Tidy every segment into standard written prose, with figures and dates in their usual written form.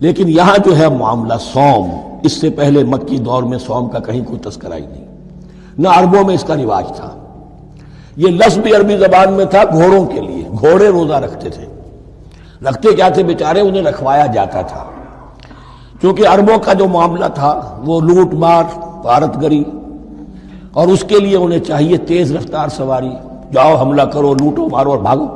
لیکن یہاں جو ہے معاملہ صوم، اس سے پہلے مکی دور میں صوم کا کہیں کوئی تذکرہ ہی نہیں، نہ عربوں میں اس کا رواج تھا۔ یہ لفظ بھی عربی زبان میں تھا گھوڑوں کے لیے، گھوڑے روزہ رکھتے تھے۔ رکھتے کیا تھے بیچارے؟ انہیں رکھوایا جاتا تھا، کیونکہ عربوں کا جو معاملہ تھا وہ لوٹ مار، غارت گری، اور اس کے لیے انہیں چاہیے تیز رفتار سواری، جاؤ حملہ کرو، لوٹو مارو اور بھاگو۔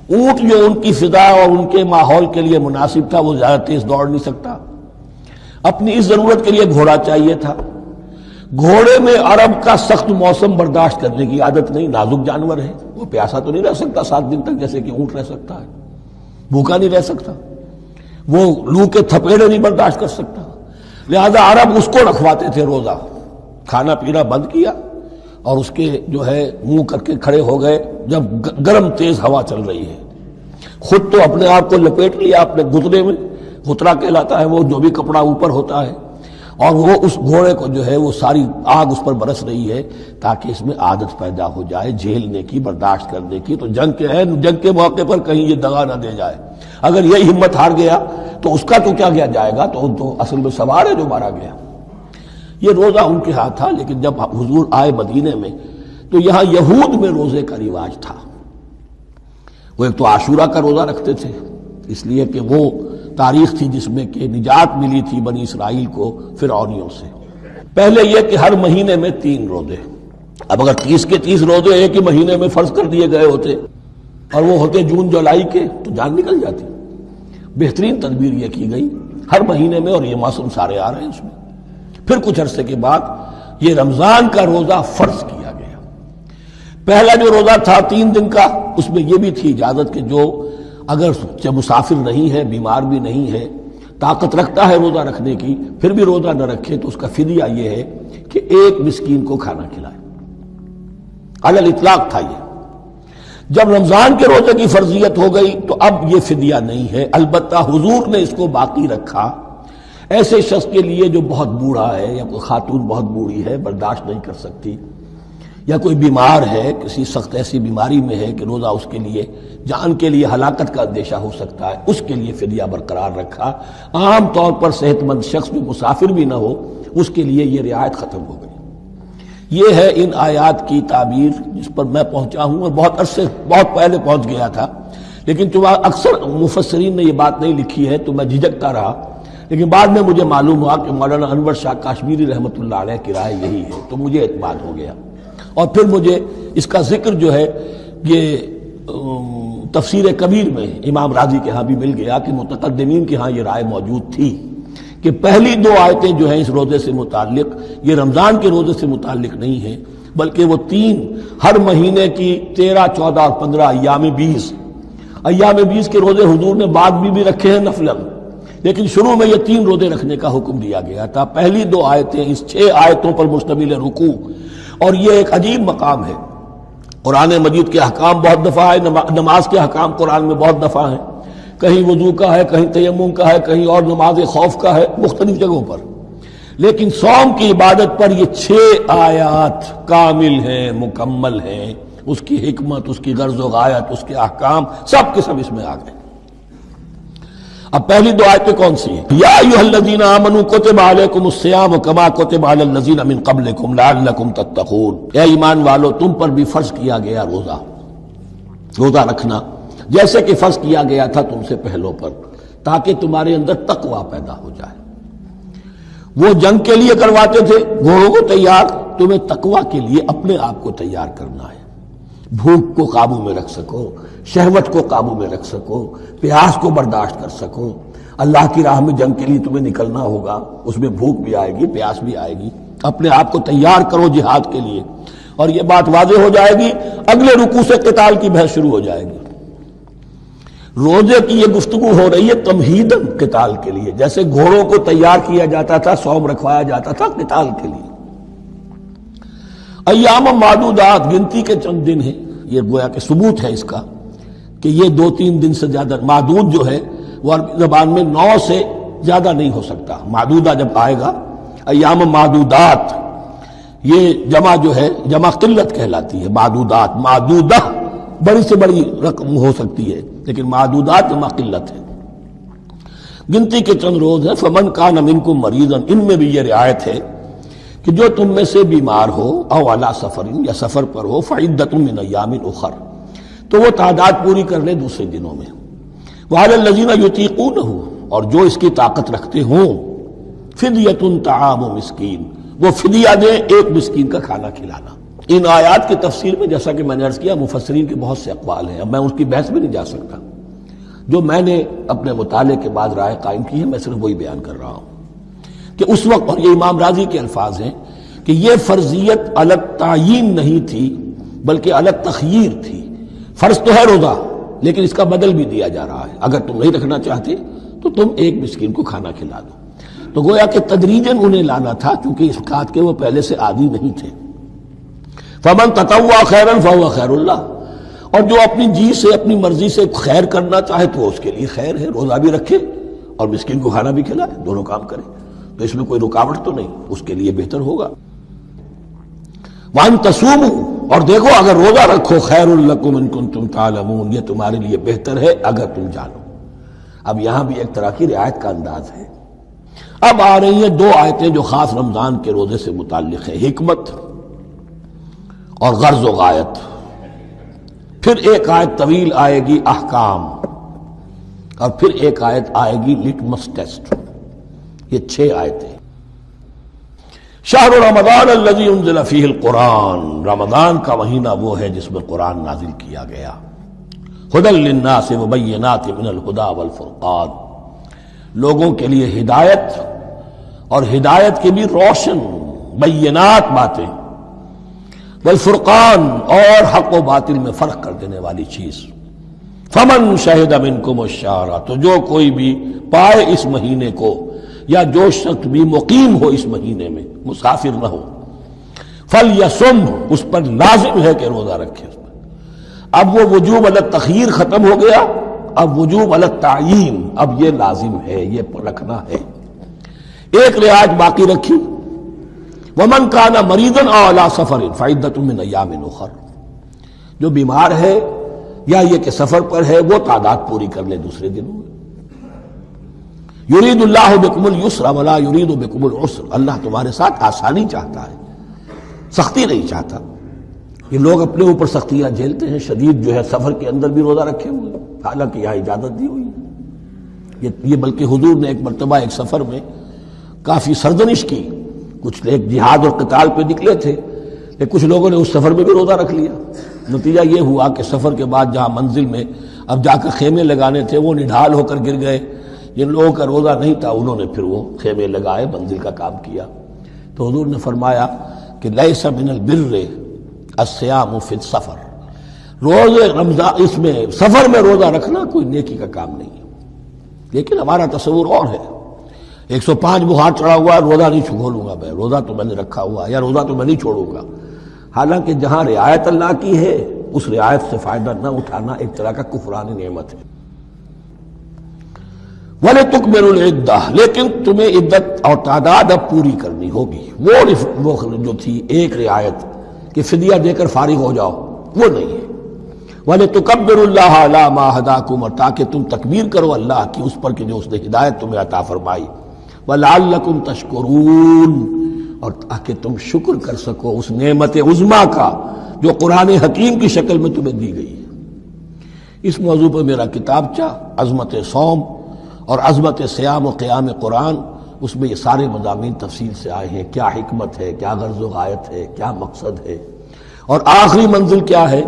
اونٹ جو ان کی فضا اور ان کے ماحول کے لیے مناسب تھا، وہ زیادہ تیز دوڑ نہیں سکتا، اپنی اس ضرورت کے لیے گھوڑا چاہیے تھا۔ گھوڑے میں عرب کا سخت موسم برداشت کرنے کی عادت نہیں، نازک جانور ہے، وہ پیاسا تو نہیں رہ سکتا 7 دن تک جیسے کہ اونٹ رہ سکتا ہے، بھوکا نہیں رہ سکتا، وہ لو کے تھپیڑے نہیں برداشت کر سکتا، لہذا عرب اس کو رکھواتے تھے روزہ۔ کھانا پینا بند کیا اور اس کے جو ہے منہ کر کے کھڑے ہو گئے جب گرم تیز ہوا چل رہی ہے، خود تو اپنے آپ کو لپیٹ لیا اپنے گھٹنے میں، گھترا کہلاتا ہے وہ جو بھی کپڑا اوپر ہوتا ہے، اور وہ اس گھوڑے کو جو ہے وہ ساری آگ اس پر برس رہی ہے تاکہ اس میں عادت پیدا ہو جائے جھیلنے کی، برداشت کرنے کی۔ تو جنگ کے موقع پر کہیں یہ دغا نہ دے جائے، اگر یہ ہمت ہار گیا تو اس کا تو کیا کیا جائے گا، تو اصل میں سوار ہے جو مارا گیا۔ یہ روزہ ان کے ہاتھ تھا، لیکن جب حضور آئے مدینے میں تو یہاں یہود میں روزے کا رواج تھا۔ وہ ایک تو عاشورہ کا روزہ رکھتے تھے، اس لیے کہ وہ تاریخ تھی جس میں کہ نجات ملی تھی بنی اسرائیل کو فرعونیوں سے۔ پہلے یہ کہ ہر مہینے میں 3 روزے، اب اگر 30 کے 30 روزے ایک ہی مہینے میں فرض کر دیے گئے ہوتے اور وہ ہوتے جون جولائی کے تو جان نکل جاتی۔ بہترین تدبیر یہ کی گئی ہر مہینے میں، اور یہ موسم سارے آ رہے ہیں اس میں۔ پھر کچھ عرصے کے بعد یہ رمضان کا روزہ فرض کیا گیا۔ پہلا جو روزہ تھا 3 دن کا، اس میں یہ بھی تھی اجازت کہ جو اگر مسافر نہیں ہے، بیمار بھی نہیں ہے، طاقت رکھتا ہے روزہ رکھنے کی، پھر بھی روزہ نہ رکھے تو اس کا فدیہ یہ ہے کہ 1 مسکین کو کھانا کھلائے۔ علی الاطلاق تھا یہ۔ جب رمضان کے روزے کی فرضیت ہو گئی تو اب یہ فدیہ نہیں ہے، البتہ حضور نے اس کو باقی رکھا ایسے شخص کے لیے جو بہت بوڑھا ہے، یا کوئی خاتون بہت بوڑھی ہے برداشت نہیں کر سکتی، یا کوئی بیمار ہے، کسی سخت ایسی بیماری میں ہے کہ روزہ اس کے لیے جان کے لیے ہلاکت کا اندیشہ ہو سکتا ہے، اس کے لیے فدیہ برقرار رکھا۔ عام طور پر صحت مند شخص جو مسافر بھی نہ ہو اس کے لیے یہ رعایت ختم ہو گئی۔ یہ ہے ان آیات کی تعبیر جس پر میں پہنچا ہوں، اور بہت پہلے پہنچ گیا تھا، لیکن چونکہ اکثر مفسرین نے یہ بات نہیں لکھی ہے تو میں جھجکتا رہا، لیکن بعد میں مجھے معلوم ہوا کہ مولانا انور شاہ کاشمیری رحمۃ اللہ علیہ کی رائے یہی ہے، تو مجھے اعتماد ہو گیا، اور پھر مجھے اس کا ذکر جو ہے یہ تفسیر کبیر میں امام راضی کے ہاں بھی مل گیا کہ متقدمین کے ہاں یہ رائے موجود تھی کہ پہلی 2 آیتیں جو ہیں اس روزے سے متعلق یہ رمضان کے روزے سے متعلق نہیں ہیں، بلکہ وہ 3 ہر مہینے کی 13، 14 اور 15 ایام 20 کے روزے حضور نے بعد بھی رکھے ہیں نفلاً، لیکن شروع میں یہ 3 روزے رکھنے کا حکم دیا گیا تھا۔ پہلی 2 آیتیں اس 6 آیتوں پر مشتمل رکوع، اور یہ ایک عجیب مقام ہے۔ قرآن مجید کے احکام بہت دفعہ ہے، نماز کے احکام قرآن میں بہت دفعہ ہیں، کہیں وضو کا ہے، کہیں تیمم کا ہے، کہیں اور نماز خوف کا ہے، مختلف جگہوں پر، لیکن صوم کی عبادت پر یہ 6 آیات کامل ہیں، مکمل ہیں، اس کی حکمت، اس کی غرض و غایت، اس کے احکام سب کے سب اس میں آ گئے۔ اب پہلی 2 آیتیں کون سی ہیں؟ یا ایھا الذین آمنوا کتب علیکم الصیام کما کتب علی الذین من قبلکم لعلکم تتقون، اے ایمان والو تم پر بھی فرض کیا گیا روزہ رکھنا جیسے کہ فرض کیا گیا تھا تم سے پہلوں پر، تاکہ تمہارے اندر تقوی پیدا ہو جائے۔ وہ جنگ کے لیے کرواتے تھے گھوڑوں کو تیار، تمہیں تقوی کے لیے اپنے آپ کو تیار کرنا ہے، بھوک کو قابو میں رکھ سکو، شہوت کو قابو میں رکھ سکو، پیاس کو برداشت کر سکو۔ اللہ کی راہ میں جنگ کے لیے تمہیں نکلنا ہوگا، اس میں بھوک بھی آئے گی، پیاس بھی آئے گی، اپنے آپ کو تیار کرو جہاد کے لیے۔ اور یہ بات واضح ہو جائے گی، اگلے رکوع سے قتال کی بحث شروع ہو جائے گی۔ روزے کی یہ گفتگو ہو رہی ہے تمہیداً قتال کے لیے، جیسے گھوڑوں کو تیار کیا جاتا تھا، صوم رکھوایا جاتا تھا قتال کے لیے۔ ایام معدودات، گنتی کے چند دن ہیں، یہ گویا کہ ثبوت ہے اس کا کہ یہ 2-3 دن سے زیادہ، معدود جو ہے وہ عربی زبان میں 9 سے زیادہ نہیں ہو سکتا۔ معدودہ جب آئے گا، ایام معدودات، یہ جمع جو ہے جمع قلت کہلاتی ہے۔ معدودات، معدودہ بڑی سے بڑی رقم ہو سکتی ہے، لیکن معدودات جمع قلت ہے۔ گنتی کے چند روز ہیں. فمن کان منکم مریضا، ان میں بھی یہ رعایت ہے کہ جو تم میں سے بیمار ہو او علی سفر، یا سفر پر ہو، فعدۃ من ایام اخر، تو وہ تعداد پوری کر لے دوسرے دنوں میں. وعلی الذین یطیقونہ، اور جو اس کی طاقت رکھتے ہوں، فدیۃ طعام مسکین، وہ فدیہ دیں ایک مسکین کا کھانا کھلانا. ان آیات کی تفسیر میں جیسا کہ میں نے عرض کیا مفسرین کے بہت سے اقوال ہیں، اب میں اس کی بحث میں نہیں جا سکتا. جو میں نے اپنے مطالعے کے بعد رائے قائم کی ہے میں صرف وہی بیان کر رہا ہوں کہ اس وقت، اور یہ امام راضی کے الفاظ ہیں کہ یہ فرضیت الگ تعیین نہیں تھی بلکہ الگ تخییر تھی. فرض تو ہے روزہ، لیکن اس کا بدل بھی دیا جا رہا ہے، اگر تم نہیں رکھنا چاہتے تو تم ایک مسکین کو کھانا کھلا دو. تو گویا کہ تدریجاً انہیں لانا تھا کیونکہ اس بات کے وہ پہلے سے عادی نہیں تھے. فمن تطوع خیرا فهو خیر اللہ، اور جو اپنی جی سے اپنی مرضی سے خیر کرنا چاہے تو اس کے لیے خیر ہے، روزہ بھی رکھے اور مسکین کو کھانا بھی کھلائے، دونوں کام کرے تو اس میں کوئی رکاوٹ تو نہیں، اس کے لیے بہتر ہوگا. وَأَن تَصُومُوا، اور دیکھو اگر روزہ رکھو، خیر لکم ان کنتم تعلمون، یہ تمہارے لیے بہتر ہے اگر تم جانو. اب یہاں بھی ایک طرح کی رعایت کا انداز ہے. اب آ رہی ہیں دو آیتیں جو خاص رمضان کے روزے سے متعلق ہیں، حکمت اور غرض و غایت. پھر ایک آیت طویل آئے گی احکام، اور پھر ایک آیت آئے گی لٹمس ٹیسٹ. یہ 6 آیتیں. شہر رمضان الذی انزل فیہ القرآن، رمضان کا مہینہ وہ ہے جس میں قرآن نازل کیا گیا. ھدی للناس وبینات من الھدی والفرقان، لوگوں کے لیے ہدایت، اور ہدایت کی بھی روشن بینات باتیں، والفرقان، اور حق و باطل میں فرق کر دینے والی چیز. فمن شہد منکم الشہر، تو جو کوئی بھی پائے اس مہینے کو، یا جو شخص بھی مقیم ہو اس مہینے میں، مسافر نہ ہو، فلیصم، اس پر لازم ہے کہ روزہ رکھے. اب وہ وجوب علی التخییر ختم ہو گیا، اب وجوب علی التعیین، اب یہ لازم ہے، یہ رکھنا ہے. ایک رعایت باقی رکھی، ومن کان مریضا او علی سفر فعدۃ من ایام اخر، جو بیمار ہے یا یہ کہ سفر پر ہے وہ تعداد پوری کر لے دوسرے دنوں میں. یرید اللہ بکم الیسر ولا یرید بکم العسر، اللہ تمہارے ساتھ آسانی چاہتا ہے، سختی نہیں چاہتا. یہ لوگ اپنے اوپر سختیاں جھیلتے ہیں، شدید جو ہے سفر کے اندر بھی روزہ رکھے ہوئے، حالانکہ یہاں اجازت دی ہوئی ہے. یہ بلکہ حضور نے ایک مرتبہ ایک سفر میں کافی سرزنش کی. کچھ ایک جہاد اور قتال پہ نکلے تھے، لیکن کچھ لوگوں نے اس سفر میں بھی روزہ رکھ لیا. نتیجہ یہ ہوا کہ سفر کے بعد جہاں منزل میں اب جا کر خیمے لگانے تھے وہ نڈھال ہو کر گر گئے. جن لوگوں کا روزہ نہیں تھا انہوں نے پھر وہ خیمے لگائے، منزل کا کام کیا. تو حضور نے فرمایا کہ لیس من البر الصیام فی السفر، روزے رمضان اس میں سفر میں روزہ رکھنا کوئی نیکی کا کام نہیں ہے. لیکن ہمارا تصور اور ہے، 105 بخار چڑھا ہوا ہے، روزہ نہیں کھولوں گا میں، روزہ تو میں نے رکھا ہوا، یا روزہ تو میں نہیں چھوڑوں گا. حالانکہ جہاں رعایت اللہ کی ہے اس رعایت سے فائدہ نہ اٹھانا ایک طرح کا کفران نعمت ہے. وَلِتُكْمِلُوا الْعِدَّةَ، لیکن تمہیں عدت اور تعداد اب پوری کرنی ہوگی. وہ جو تھی ایک رعایت کہ فدیہ دے کر فارغ ہو جاؤ، وہ نہیں ہے. وَلِتُكَبِّرُوا اللَّهَ عَلَىٰ مَا هَدَاكُمْ، اور تاکہ تم تکبیر کرو اللہ کی اس پر کہ جو اس نے ہدایت تمہیں عطا فرمائی. وَلَعَلَّكُمْ تَشْكُرُونَ، اور تاکہ تم شکر کر سکو اس نعمت عظمیٰ کا جو قرآن حکیم کی شکل میں تمہیں دی گئی ہے. اس موضوع پر میرا کتابچہ عظمت صوم اور عظمت صیام و قیام قرآن، اس میں یہ سارے مضامین تفصیل سے آئے ہیں. کیا حکمت ہے، کیا غرض و غایت ہے، کیا مقصد ہے، اور آخری منزل کیا ہے.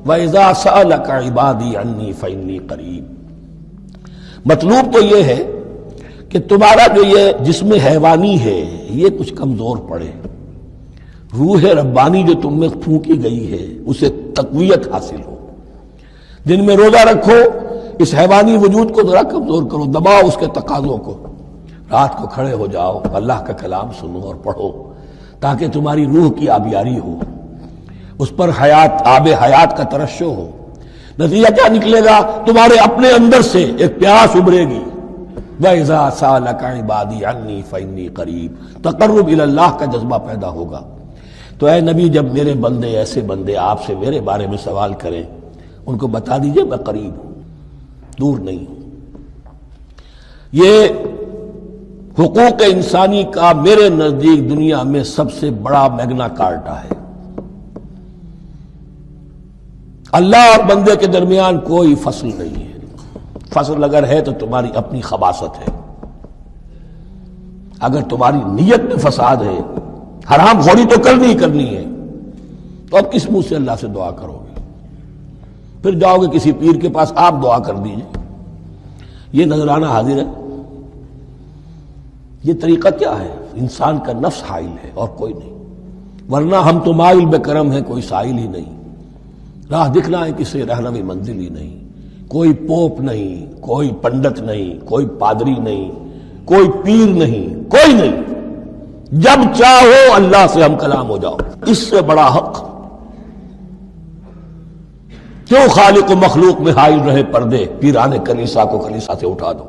وَإِذَا سَأَلَكَ عِبَادِي عَنِّي فَإِنِّي قَرِيبٌ. مطلوب تو یہ ہے کہ تمہارا جو یہ جسم حیوانی ہے یہ کچھ کمزور پڑے، روح ربانی جو تم میں پھونکی گئی ہے اسے تقویت حاصل ہو. دن میں روزہ رکھو، اس حیوانی وجود کو ذرا کمزور کرو، دباؤ اس کے تقاضوں کو. رات کو کھڑے ہو جاؤ، اللہ کا کلام سنو اور پڑھو تاکہ تمہاری روح کی آبیاری ہو، اس پر حیات، آب حیات کا ترشح ہو. نتیجہ کیا نکلے گا؟ تمہارے اپنے اندر سے ایک پیاس ابھرے گی. وَإِذَا سَأَلَكَ عِبَادِي عَنِّي فَإِنِّي قَرِيبٌ، تقرب الی اللہ کا جذبہ پیدا ہوگا. تو اے نبی، جب میرے بندے، ایسے بندے آپ سے میرے بارے میں سوال کریں، ان کو بتا دیجئے میں قریب ہوں، دور نہیں ہوں. یہ حقوق انسانی کا میرے نزدیک دنیا میں سب سے بڑا میگنا کارٹا ہے۔ اللہ اور بندے کے درمیان کوئی فصل نہیں ہے، فصل اگر ہے تو تمہاری اپنی خباثت ہے، اگر تمہاری نیت میں فساد ہے، حرام خوری تو کرنی ہی کرنی ہے، تو اب کس منہ سے اللہ سے دعا کرو گے؟ پھر جاؤ گے کسی پیر کے پاس، آپ دعا کر دیجئے، یہ نذرانہ حاضر ہے؟ یہ طریقہ کیا ہے؟ انسان کا نفس حائل ہے اور کوئی نہیں، ورنہ ہم تو مائل بے کرم ہیں، کوئی سائل ہی نہیں، راہ دکھنا ہے کسی رہنمی منزل ہی نہیں، کوئی پوپ نہیں، کوئی پنڈت نہیں، کوئی پادری نہیں، کوئی پیر نہیں، کوئی نہیں، جب چاہو اللہ سے ہم کلام ہو جاؤ، اس سے بڑا حق کیوں خالق و مخلوق میں حائل رہے پردے؟ پیران کلیسا کو کلیسا سے اٹھا دو۔